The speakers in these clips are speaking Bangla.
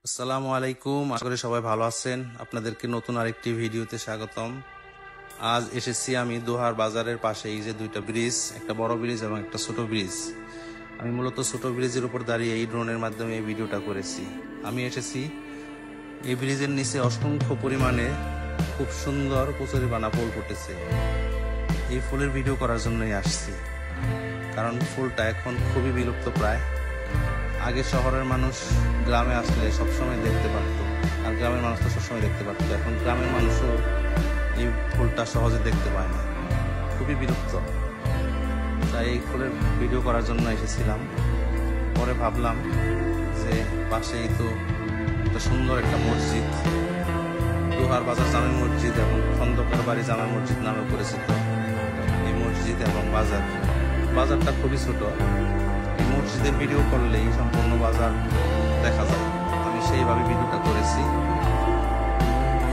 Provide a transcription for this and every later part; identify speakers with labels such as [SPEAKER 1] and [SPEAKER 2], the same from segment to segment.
[SPEAKER 1] আসসালামু আলাইকুম, আশা করি সবাই ভালো আছেন। আপনাদেরকে নতুন আরেকটি ভিডিওতে স্বাগতম। আজ এসেছি আমি দোহার বাজারের পাশে, এই যে দুইটা ব্রিজ, একটা বড় ব্রিজ এবং একটা ছোট ব্রিজ। আমি মূলত ছোট ব্রিজের উপর দাঁড়িয়ে এই ড্রোনের মাধ্যমে এই ভিডিওটা করেছি। আমি এসেছি এই ব্রিজের নিচে অসংখ্য পরিমাণে খুব সুন্দর কচুরিপানা ফুল ফুটেছে। এই ফুলের ভিডিও করার জন্যই আসছি, কারণ ফুলটা এখন খুবই বিলুপ্ত প্রায়। আগে শহরের মানুষ গ্রামে আসলে সবসময় দেখতে পারতো, আর গ্রামের মানুষ তো সবসময় দেখতে পারতো। এখন গ্রামের মানুষও এই ফুলটা সহজে দেখতে পায় না, খুবই বিলুপ্ত। তাই এই ফুলের ভিডিও করার জন্য এসেছিলাম। পরে ভাবলাম যে পাশেই তো একটা সুন্দর একটা মসজিদ, দোহার বাজার জামে মসজিদ এবং খন্দকার বাড়ি জামে মসজিদ নামে পরিচিত এই মসজিদ এবং বাজারটা খুবই ছোট। মসজিদের ভিডিও করলেই সম্পূর্ণ বাজার দেখা যায়। আমি সেইভাবে ভিডিওটা করেছি।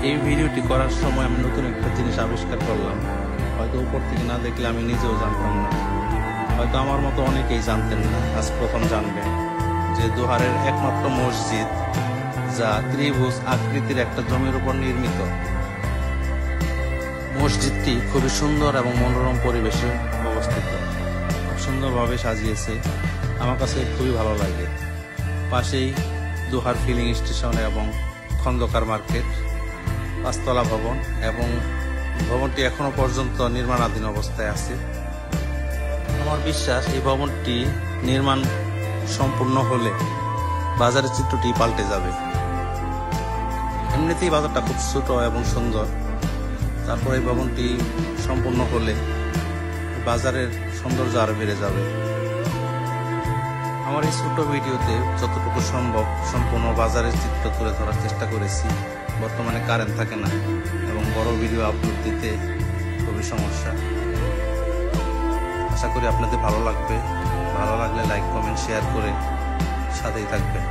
[SPEAKER 1] এই ভিডিওটি করার সময় আমি নতুন একটা জিনিস আবিষ্কার করলাম, হয়তো উপর থেকে না দেখলে আমি নিজেও জানতাম না, হয়তো আমার মতো অনেকেই জানতেন না, আজ প্রথম জানবেন যে দোহারের একমাত্র মসজিদ যা ত্রিভুজ আকৃতির একটা জমির উপর নির্মিত। মসজিদটি খুবই সুন্দর এবং মনোরম পরিবেশে অবস্থিত, খুব সুন্দরভাবে সাজিয়েছে, আমার কাছে খুবই ভালো লাগে। পাশেই দোহার ফিলিং স্টেশন এবং খন্দকার মার্কেট, 5 তলা ভবন, এবং ভবনটি এখনো পর্যন্ত নির্মাণাধীন অবস্থায় আছে। আমার বিশ্বাস এই ভবনটি নির্মাণ সম্পূর্ণ হলে বাজারের চিত্রটি পাল্টে যাবে। এমনিতেই বাজারটা খুব ছোট এবং সুন্দর, তারপর এই ভবনটি সম্পূর্ণ হলে বাজারের সৌন্দর্য আরো বেড়ে যাবে। আমার এই ছোট ভিডিওতে যতটুকু সম্ভব সম্পূর্ণ বাজারের চিত্র তুলে ধরার চেষ্টা করেছি। বর্তমানে কারেন্ট থাকে না এবং বড় ভিডিও আপলোড দিতে খুবই সমস্যা। আশা করি আপনাদের ভালো লাগবে। ভালো লাগলে লাইক, কমেন্ট, শেয়ার করে সাথেই থাকবেন।